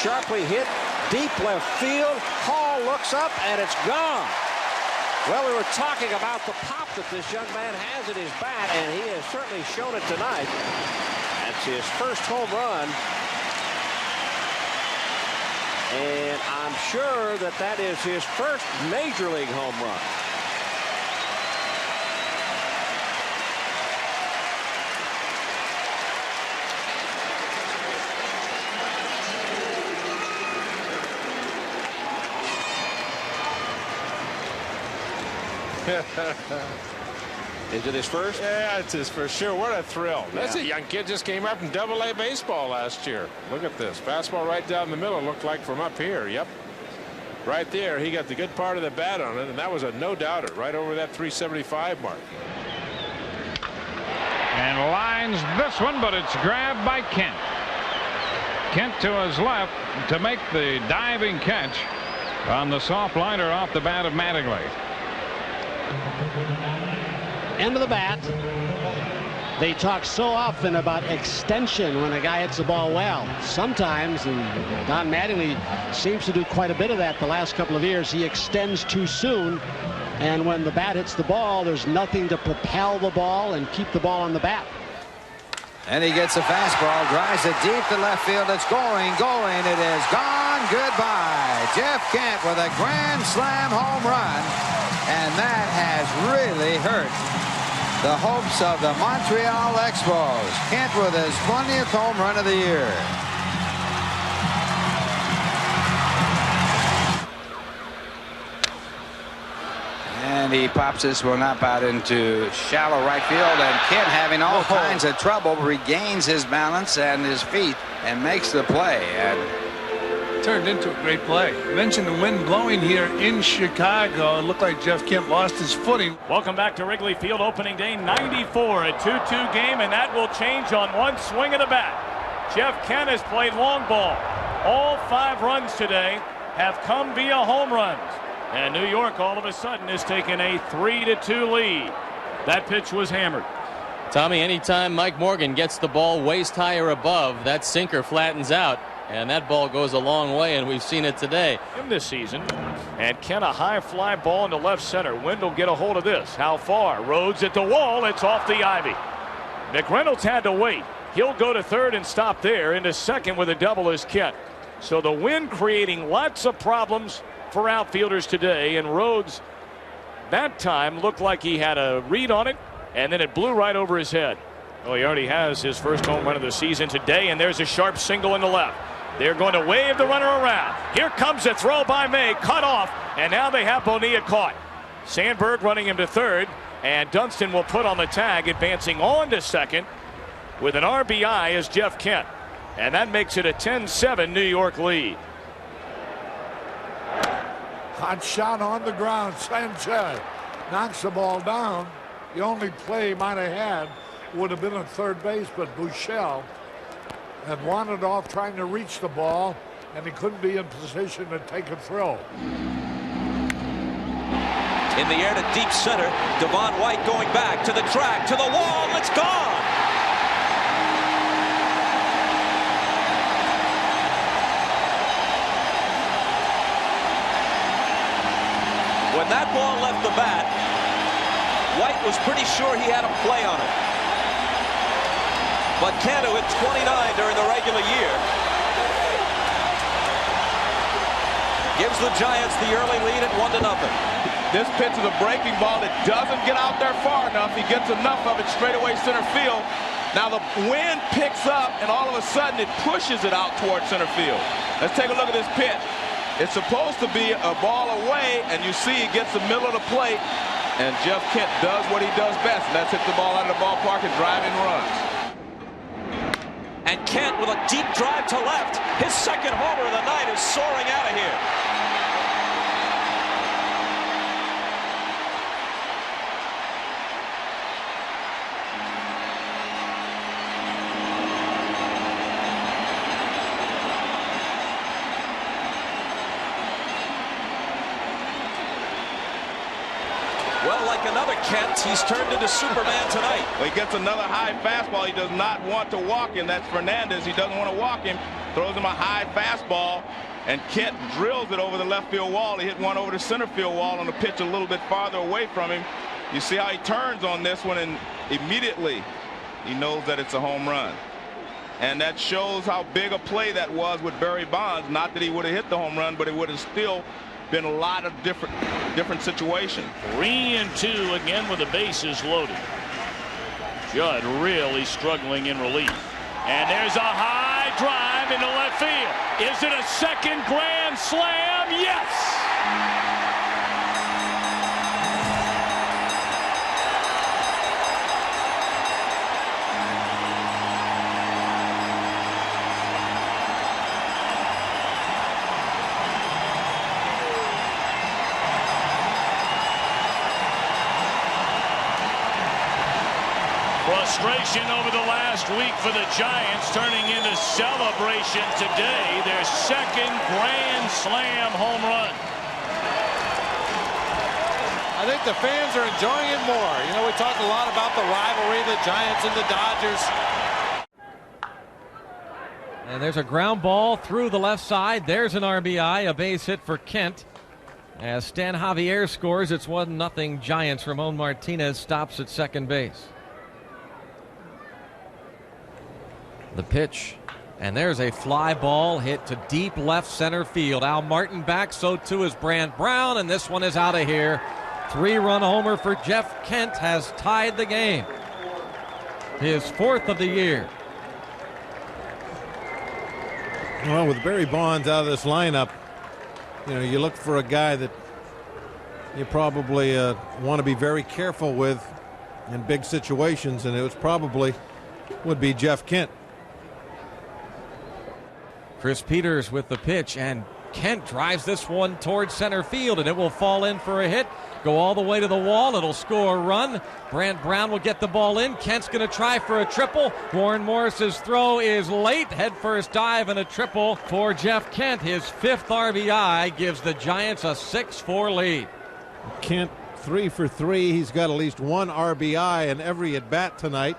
sharply hit deep left field. Hall looks up, and it's gone. Well, we were talking about the pop that this young man has in his bat, and he has certainly shown it tonight. That's his first home run. And I'm sure that that is his first major league home run. Is it his first? Yeah, it's his first. Sure, what a thrill. Yeah. That's a young kid just came up from Double-A baseball last year. Look at this. Fastball right down the middle, looked like from up here. Yep. Right there, he got the good part of the bat on it, and that was a no-doubter right over that 375 mark. And lines this one, but it's grabbed by Kent. Kent to his left to make the diving catch on the soft liner off the bat of Mattingly. End of the bat. They talk so often about extension when a guy hits the ball well. Sometimes, and Don Mattingly seems to do quite a bit of that the last couple of years, he extends too soon, and when the bat hits the ball, there's nothing to propel the ball and keep the ball on the bat. And he gets a fastball, drives it deep to left field. It's going. It is gone. Goodbye. Jeff Kent with a grand slam home run. And that has really hurt the hopes of the Montreal Expos. Kent with his 20th home run of the year. And he pops this one up out into shallow right field, and Kent, having all kinds of trouble, regains his balance and his feet and makes the play. And turned into a great play. Mentioned the wind blowing here in Chicago. It looked like Jeff Kent lost his footing. Welcome back to Wrigley Field, opening day 94, a 2-2 game, and that will change on one swing of the bat. Jeff Kent has played long ball. All 5 runs today have come via home runs. And New York all of a sudden is taking a 3-2 lead. That pitch was hammered. Tommy, anytime Mike Morgan gets the ball waist high or above, that sinker flattens out. And that ball goes a long way, and we've seen it today. In this season, and Kent a high fly ball into left center. Wind will get a hold of this. How far? Rhodes at the wall. It's off the ivy. McReynolds had to wait. He'll go to third and stop there. Into second with a double is Kent. So the wind creating lots of problems for outfielders today, and Rhodes that time looked like he had a read on it, and then it blew right over his head. Well, he already has his first home run of the season today, and there's a sharp single in the left. They're going to wave the runner around. Here comes a throw by May, cut off, and now they have Bonilla caught. Sandberg running him to third, and Dunston will put on the tag, advancing on to second with an RBI as Jeff Kent. And that makes it a 10-7 New York lead. Hot shot on the ground. Sanchez knocks the ball down. The only play he might have had would have been at third base, but Buechele had wandered off trying to reach the ball, and he couldn't be in position to take a throw. In the air to deep center. Devon White going back to the track, to the wall. It's gone. When that ball left the bat, White was pretty sure he had a play on it. But Cano hit 29 during the regular year. Gives the Giants the early lead at 1-0. This pitch is a breaking ball that doesn't get out there far enough. He gets enough of it straight away center field. Now the wind picks up, and all of a sudden it pushes it out towards center field. Let's take a look at this pitch. It's supposed to be a ball away, and you see he gets the middle of the plate, and Jeff Kent does what he does best, and that's hit the ball out of the ballpark and drive in runs. And Kent with a deep drive to left. His second homer of the night is soaring out of here. Well, like another Kent, he's turned into Superman tonight. Well, he gets another high fastball he does not want to walk him. That's Fernandez. He doesn't want to walk him. Throws him a high fastball, and Kent drills it over the left field wall. He hit one over the center field wall on the pitch a little bit farther away from him. You see how he turns on this one, and immediately he knows that it's a home run. And that shows how big a play that was with Barry Bonds. Not that he would have hit the home run, but it would have still been a lot of different situations. 3-2 again with the bases loaded. Judd really struggling in relief. And there's a high drive into left field. Is it a second grand slam? Yes! Frustration over the last week for the Giants turning into celebration today. Their second grand slam home run. I think the fans are enjoying it more. You know, we talk a lot about the rivalry, the Giants and the Dodgers. And there's a ground ball through the left side. There's an RBI, a base hit for Kent. As Stan Javier scores, it's 1-0 Giants. Ramon Martinez stops at second base. The pitch, and there's a fly ball hit to deep left center field. Al Martin back, so too is Brant Brown, and this one is out of here. 3-run homer for Jeff Kent has tied the game. His fourth of the year. Well, with Barry Bonds out of this lineup, you know, you look for a guy that you probably want to be very careful with in big situations, and it would be Jeff Kent. Chris Peters with the pitch, and Kent drives this one towards center field, and it will fall in for a hit. Go all the way to the wall. It'll score a run. Brant Brown will get the ball in. Kent's going to try for a triple. Warren Morris's throw is late. Headfirst dive and a triple for Jeff Kent. His fifth RBI gives the Giants a 6-4 lead. Kent 3 for 3. He's got at least one RBI in every at-bat tonight.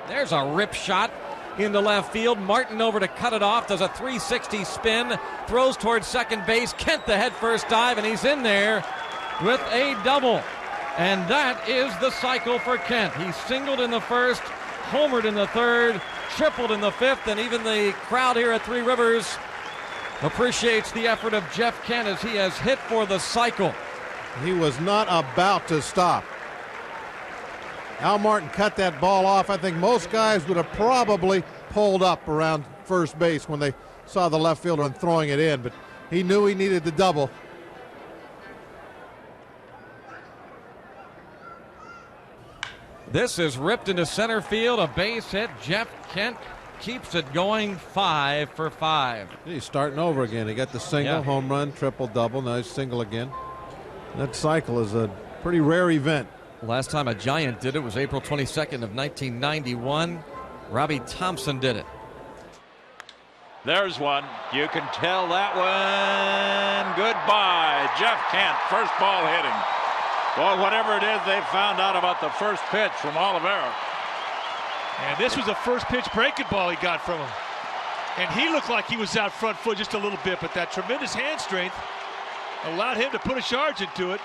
There's a rip shot into left field. Martin over to cut it off. Does a 360 spin. Throws towards second base. Kent the head first dive, and he's in there with a double. And that is the cycle for Kent. He singled in the first, homered in the third, tripled in the fifth, and even the crowd here at Three Rivers appreciates the effort of Jeff Kent as he has hit for the cycle. He was not about to stop. Al Martin cut that ball off. I think most guys would have probably pulled up around first base when they saw the left fielder and throwing it in, but he knew he needed the double. This is ripped into center field, a base hit. Jeff Kent keeps it going 5 for 5. He's starting over again. He got the single, home run, triple, double. Now he's single again. That cycle is a pretty rare event. Last time a Giant did it was April 22nd of 1991. Robbie Thompson did it. There's one. You can tell that one goodbye. Jeff Kent, first ball hitting. Well, whatever it is, they found out about the first pitch from Oliveira. And this was a first pitch breaking ball he got from him. And he looked like he was out front foot just a little bit, but that tremendous hand strength allowed him to put a charge into it.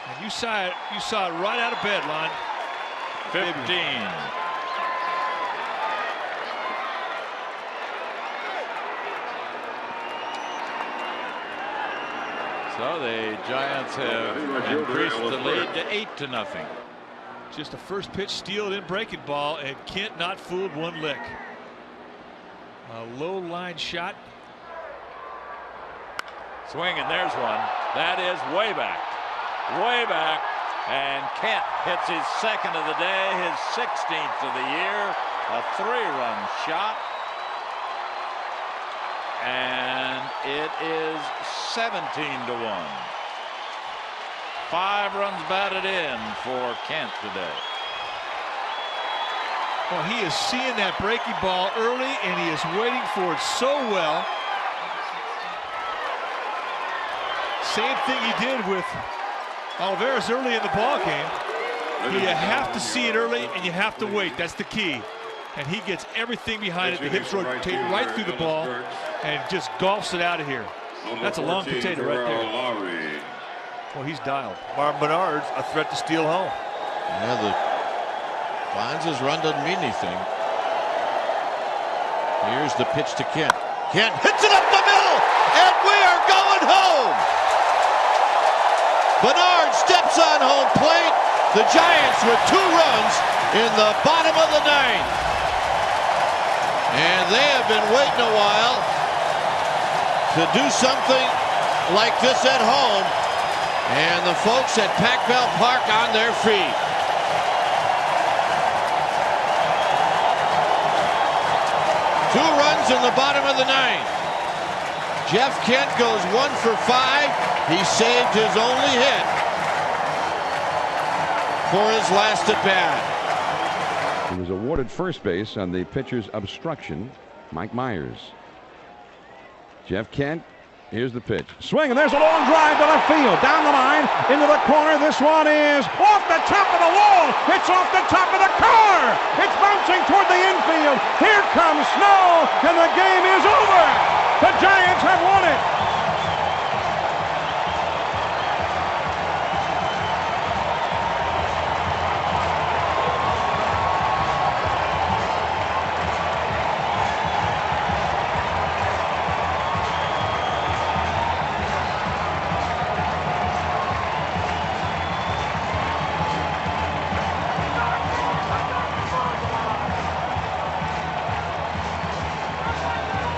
And you saw it right out of bed, Lon. 15. So the Giants have increased the lead to 8-0. Just a first pitch steal in breaking ball, and Kent not fooled one lick. A low line shot. Swing, and there's one. That is way back. Way back, and Kent hits his second of the day, his 16th of the year, a 3-run shot, and it is 17-1. 5 runs batted in for Kent today. Well, he is seeing that breaking ball early, and he is waiting for it so well. same thing he did with Olivares early in the ball game. You have to see it early and you have to wait. That's the key. And he gets everything behind it. The hips rotate right through the ball and just golfs it out of here. That's a long potato right there. Well, he's dialed. Marvin Bernard's a threat to steal home. Yeah, the Bonds' run doesn't mean anything. Here's the pitch to Kent. Kent hits it up the middle, and we are going home. Bernard steps on home plate. The Giants with 2 runs in the bottom of the 9th. And they have been waiting a while to do something like this at home. And the folks at Pac-Bell Park on their feet. Two runs in the bottom of the 9th. Jeff Kent goes 1 for 5. He saved his only hit for his last at bat. He was awarded first base on the pitcher's obstruction. Mike Myers. Jeff Kent. Here's the pitch. Swing, and there's a long drive to left field. Down the line, into the corner. This one is off the top of the wall. It's off the top of the car. It's bouncing toward the infield. Here comes Snow, and the game is over. The Giants have won it.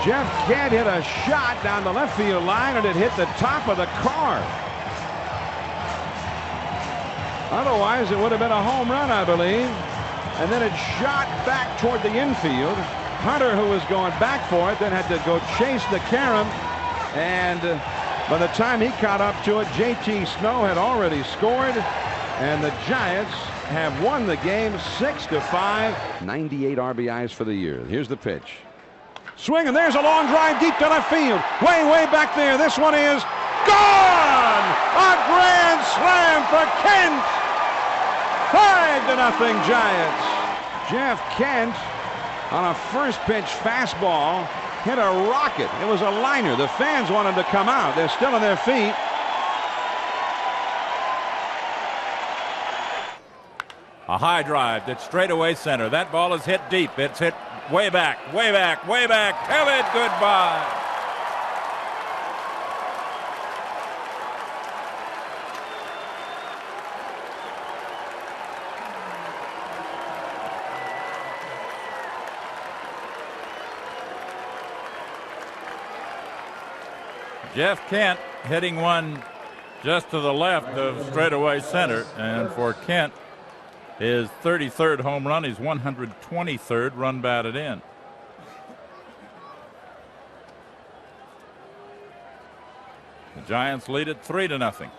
Jeff Kent hit a shot down the left field line, and it hit the top of the car. Otherwise, it would have been a home run, I believe. And then it shot back toward the infield. Hunter, who was going back for it, then had to go chase the carom. And by the time he caught up to it, J.T. Snow had already scored. And the Giants have won the game 6-5. 98 RBIs for the year. Here's the pitch. Swing, and there's a long drive deep to left field. Way back there. This one is gone! A grand slam for Kent! 5-0 Giants. Jeff Kent on a first pitch fastball hit a rocket. It was a liner. The fans wanted to come out. They're still on their feet. A high drive that's straight away center. That ball is hit deep. It's hit way back. Tell it goodbye. Jeff Kent hitting one just to the left of straightaway center, and for Kent, his 33rd home run, his 123rd run batted in. The Giants lead it 3-0. Well,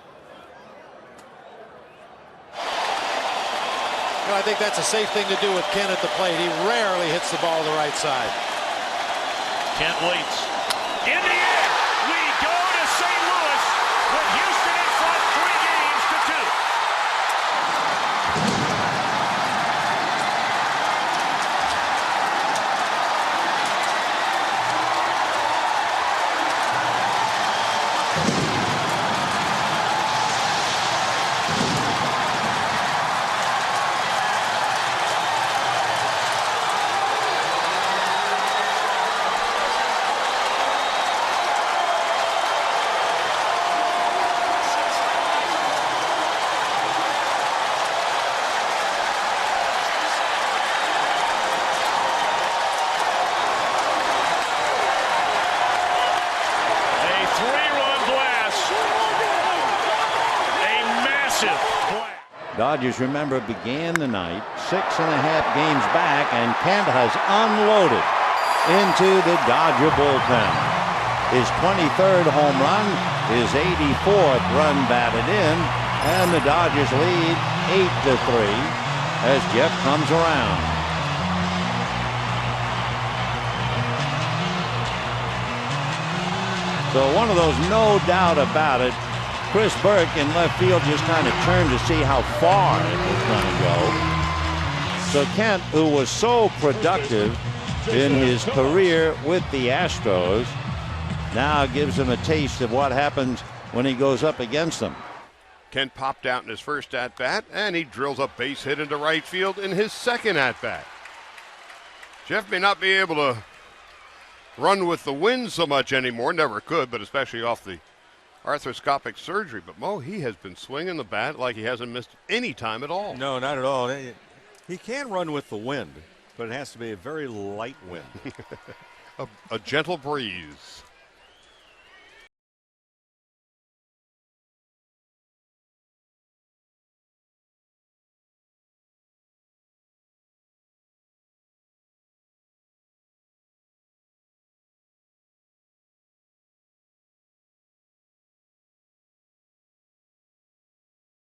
I think that's a safe thing to do with Kent at the plate. He rarely hits the ball to the right side. Kent waits. In the air. We go to St. Louis with Houston in front 3-2. Dodgers, remember, began the night 6.5 games back, and Kent has unloaded into the Dodger bullpen. His 23rd home run, his 84th run batted in, and the Dodgers lead 8-3 as Jeff comes around. So one of those no doubt about it Chris Burke in left field just kind of turned to see how far it was going to go. So Kent, who was so productive in his career with the Astros, now gives him a taste of what happens when he goes up against them. Kent popped out in his first at-bat, and he drills a base hit into right field in his second at-bat. Jeff may not be able to run with the wind so much anymore, never could, but especially off the arthroscopic surgery. But Mo, he has been swinging the bat like he hasn't missed any time at all. No, not at all. He can run with the wind, but it has to be a very light wind. a gentle breeze.